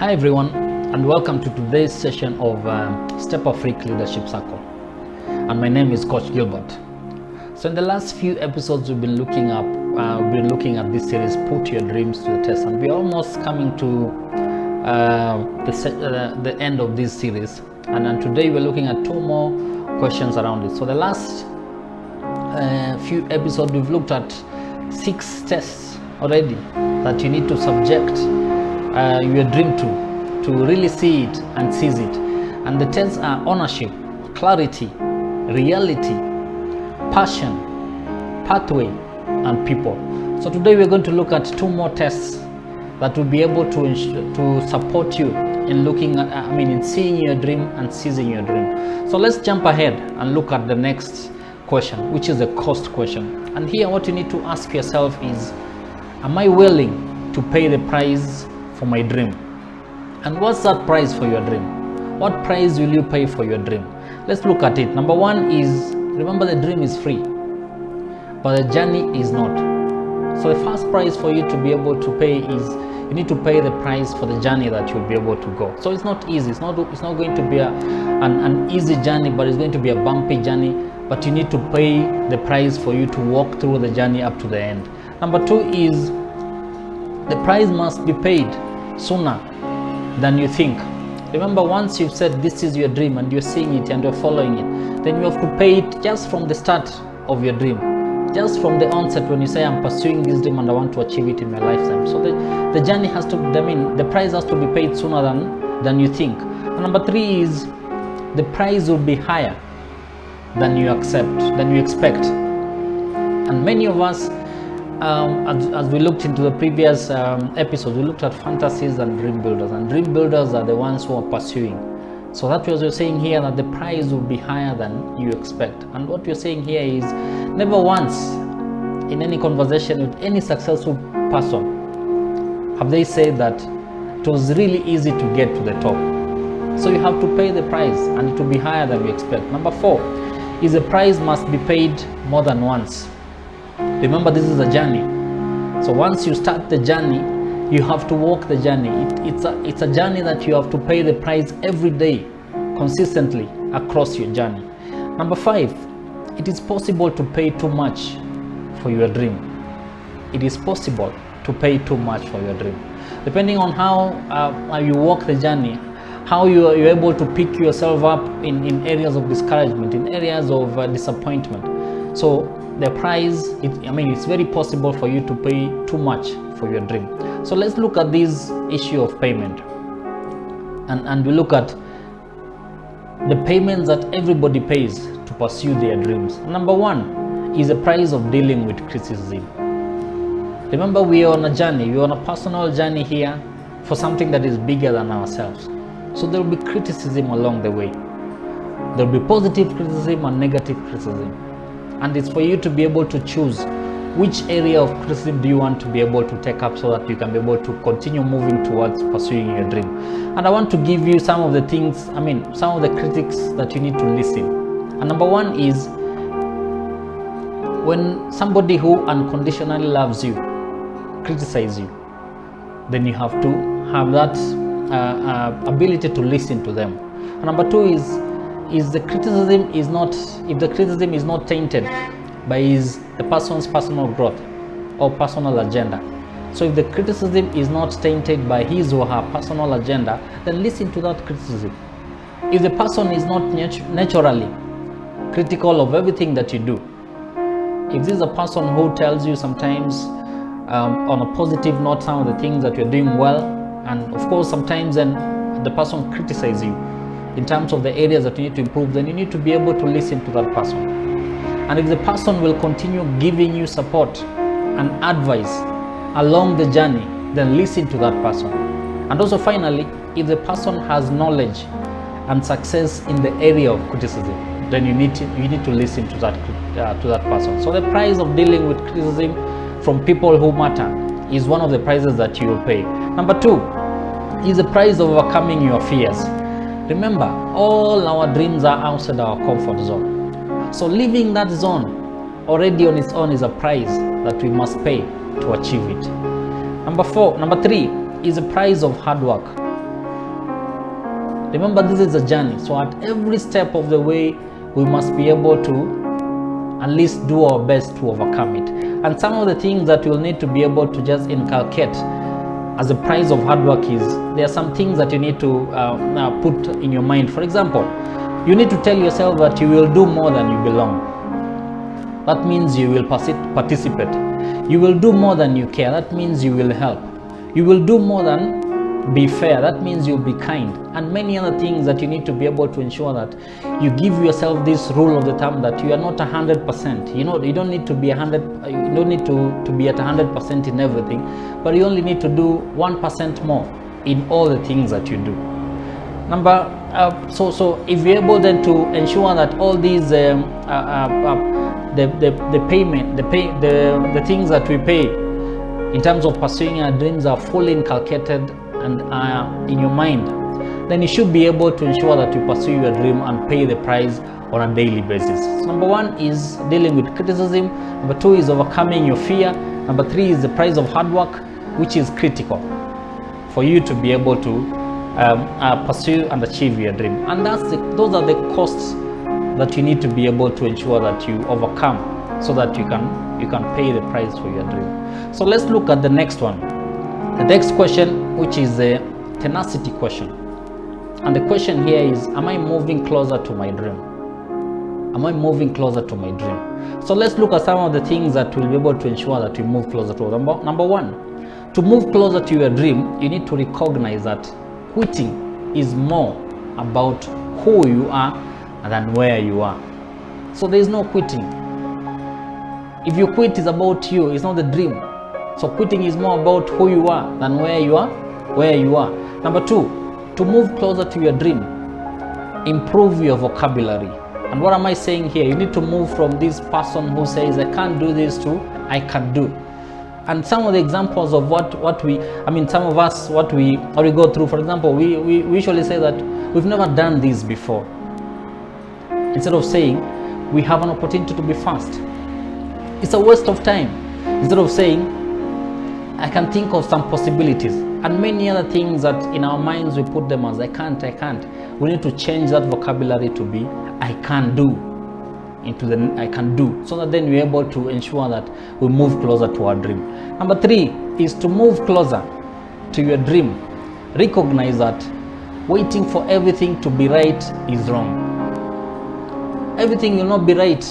Hi everyone, and welcome to today's session of Step Afrique Leadership Circle. And my name is Coach Gilbert. So in the last few episodes, we've been looking at this series, Put Your Dreams to the Test, and we're almost coming to the end of this series. And then today we're looking at two more questions around it. So the last few episodes, we've looked at 6 tests already that you need to subject your dream to really see it and seize it. And the tests are ownership, clarity, reality, passion, pathway, and people. So today we're going to look at 2 more tests that will be able to support you in looking at, in seeing your dream and seizing your dream. So let's jump ahead and look at the next question, which is the cost question. And here what you need to ask yourself is, am I willing to pay the price for my dream? And what's that price for your dream? What price will you pay for your dream? Let's look at it. Number 1 is, remember, the dream is free, but the journey is not. So the first price for you to be able to pay is, you need to pay the price for the journey that you'll be able to go. So it's not easy. It's not going to be an easy journey, but it's going to be a bumpy journey. But you need to pay the price for you to walk through the journey up to the end. Number 2 is, the price must be paid sooner than you think. Remember, once you've said this is your dream and you're seeing it and you're following it, then you have to pay it just from the start of your dream, just from the onset, when you say, I'm pursuing this dream and I want to achieve it in my lifetime. So the journey has to, the price has to be paid sooner than you think. And number 3 is, the price will be higher than you expect. And many of us, as we looked into the previous episodes, we looked at fantasies and dream builders. And dream builders are the ones who are pursuing. So that was, you're saying here that the price will be higher than you expect. And what you're saying here is, never once in any conversation with any successful person have they said that it was really easy to get to the top. So you have to pay the price, and it will be higher than you expect. Number 4 is, the price must be paid more than once. Remember, this is a journey. So once you start the journey, you have to walk the journey. It's a journey that you have to pay the price every day, consistently across your journey. Number 5, it is possible to pay too much for your dream. It is possible to pay too much for your dream. Depending on how you walk the journey, how you're able to pick yourself up in areas of discouragement, in areas of disappointment. So the price, it's very possible for you to pay too much for your dream. So let's look at this issue of payment, and we look at the payments that everybody pays to pursue their dreams. Number 1 is the price of dealing with criticism. Remember, we are on a journey. We are on a personal journey here for something that is bigger than ourselves. So there will be criticism along the way. There will be positive criticism and negative criticism. And it's for you to be able to choose which area of criticism do you want to be able to take up, so that you can be able to continue moving towards pursuing your dream. And I want to give you some of the things, some of the critics that you need to listen. And number 1 is, when somebody who unconditionally loves you criticizes you, then you have to have that ability to listen to them. And number 2 is, if the criticism is not tainted by the person's personal growth or personal agenda. So if the criticism is not tainted by his or her personal agenda, then listen to that criticism. If the person is not naturally critical of everything that you do, if this is a person who tells you sometimes on a positive note some of the things that you're doing well, and of course sometimes then the person criticizes you in terms of the areas that you need to improve, then you need to be able to listen to that person. And if the person will continue giving you support and advice along the journey, then listen to that person. And also finally, if the person has knowledge and success in the area of criticism, then you need to listen to that person. So the price of dealing with criticism from people who matter is one of the prices that you will pay. Number 2 is the price of overcoming your fears. Remember, all our dreams are outside our comfort zone. So leaving that zone already on its own is a price that we must pay to achieve it. Number 3 is the price of hard work. Remember, this is a journey, so at every step of the way we must be able to at least do our best to overcome it. And some of the things that you'll need to be able to just inculcate as a price of hard work is, there are some things that you need to put in your mind. For example, you need to tell yourself that you will do more than you belong. That means you will participate. You will do more than you care. That means you will help. You will do more than be fair. That means you'll be kind, and many other things that you need to be able to ensure that you give yourself this rule of the thumb that you are not 100%. You know, you don't need to be 100. You don't need to be at 100% in everything, but you only need to do 1% more in all the things that you do. So if you're able then to ensure that all these the things that we pay in terms of pursuing our dreams are fully inculcated and in your mind, then you should be able to ensure that you pursue your dream and pay the price on a daily basis. So number 1 is dealing with criticism. Number 2 is overcoming your fear. Number 3 is the price of hard work, which is critical for you to be able to pursue and achieve your dream. And those are the costs that you need to be able to ensure that you overcome, so that you can pay the price for your dream. So let's look at the next one. The next question, which is the tenacity question. And the question here is, am I moving closer to my dream? Am I moving closer to my dream? So let's look at some of the things that will be able to ensure that you move closer to it. Number 1, to move closer to your dream, you need to recognize that quitting is more about who you are than where you are. So there is no quitting. If you quit, it's about you, it's not the dream. So quitting is more about who you are than where you are. Number 2, to move closer to your dream, improve your vocabulary. And what am I saying here? You need to move from this person who says I can't do this to I can do. And some of the examples of some of us, what we go through, for example, we usually say that we've never done this before. Instead of saying we have an opportunity to be fast, it's a waste of time. Instead of saying I can think of some possibilities, and many other things that in our minds we put them as I can't. We need to change that vocabulary to be I can do, into the I can do, so that then we're able to ensure that we move closer to our dream. Number 3 is to move closer to your dream. Recognize that waiting for everything to be right is wrong. Everything will not be right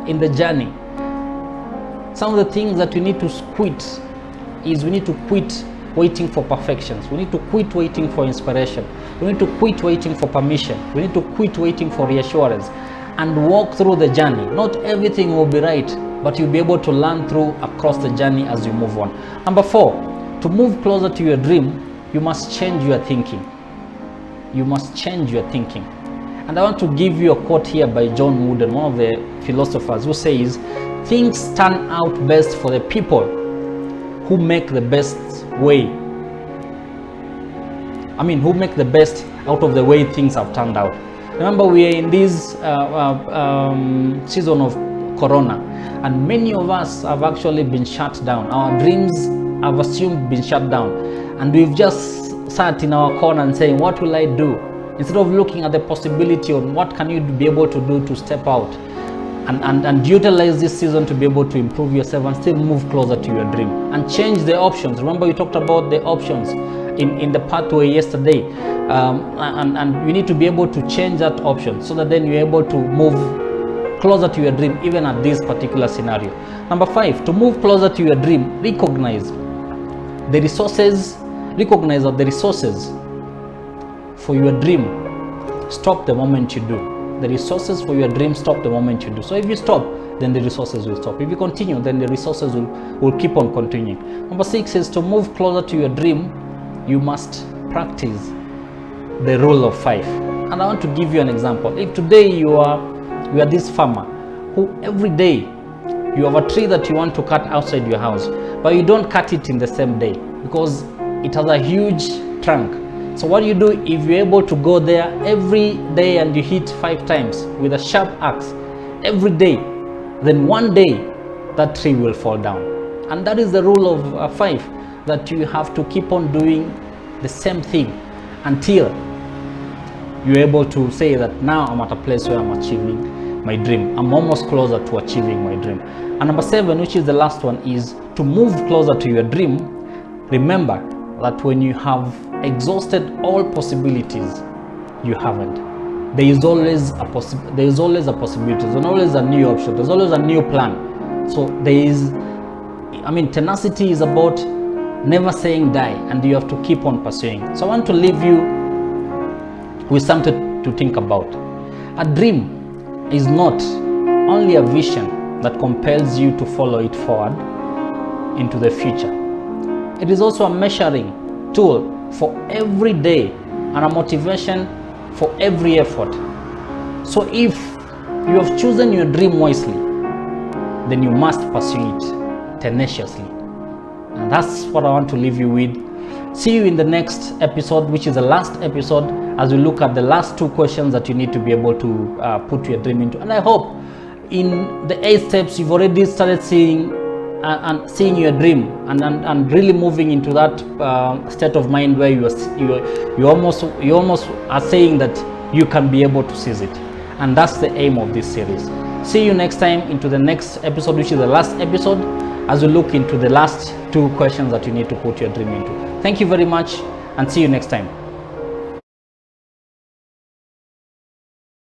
in the journey. Some of the things that we need to quit is we need to quit waiting for perfections. We need to quit waiting for inspiration. We need to quit waiting for permission. We need to quit waiting for reassurance and walk through the journey. Not everything will be right, but you'll be able to learn through across the journey as you move on. Number 4, to move closer to your dream, you must change your thinking. You must change your thinking. And I want to give you a quote here by John Wooden, one of the philosophers, who says, things turn out best for the people who make the best way. Who make the best out of the way things have turned out. Remember, we are in this season of Corona, and many of us have actually been shut down. Our dreams have assumed been shut down, and we've just sat in our corner and saying, what will I do? Instead of looking at the possibility on what can you be able to do to step out and utilize this season to be able to improve yourself and still move closer to your dream and change the options. Remember, we talked about the options in the pathway yesterday, and you need to be able to change that option so that then you're able to move closer to your dream even at this particular scenario. Number 5, to move closer to your dream, recognize that the resources for your dream stop the moment you do. The resources for your dream stop the moment you do. So if you stop, then the resources will stop. If you continue, then the resources will keep on continuing. Number 6 is to move closer to your dream, you must practice the rule of 5. And I want to give you an example. If today you are this farmer who every day you have a tree that you want to cut outside your house, but you don't cut it in the same day because it has a huge trunk. So what you do, if you're able to go there every day and you hit 5 times with a sharp axe every day, then one day that tree will fall down. And that is the rule of 5, that you have to keep on doing the same thing until you're able to say that now I'm at a place where I'm achieving my dream. I'm almost closer to achieving my dream. And number 7, which is the last one, is to move closer to your dream. Remember that when you have exhausted all possibilities, you haven't. There is always a possibility. There's always a new option. There's always a new plan. So tenacity is about never saying die, and you have to keep on pursuing. So I want to leave you with something to think about. A dream is not only a vision that compels you to follow it forward into the future. It is also a measuring tool for every day and a motivation for every effort. So if you have chosen your dream wisely, then you must pursue it tenaciously. And that's what I want to leave you with. See you in the next episode, which is the last episode, as we look at the last 2 questions that you need to be able to put your dream into. And I hope in the 8 steps you've already started seeing your dream and really moving into that state of mind where you almost are saying that you can be able to seize it. And that's the aim of this series. See you next time into the next episode, which is the last episode, as we look into the last 2 questions that you need to put your dream into. Thank you very much, and see you next time.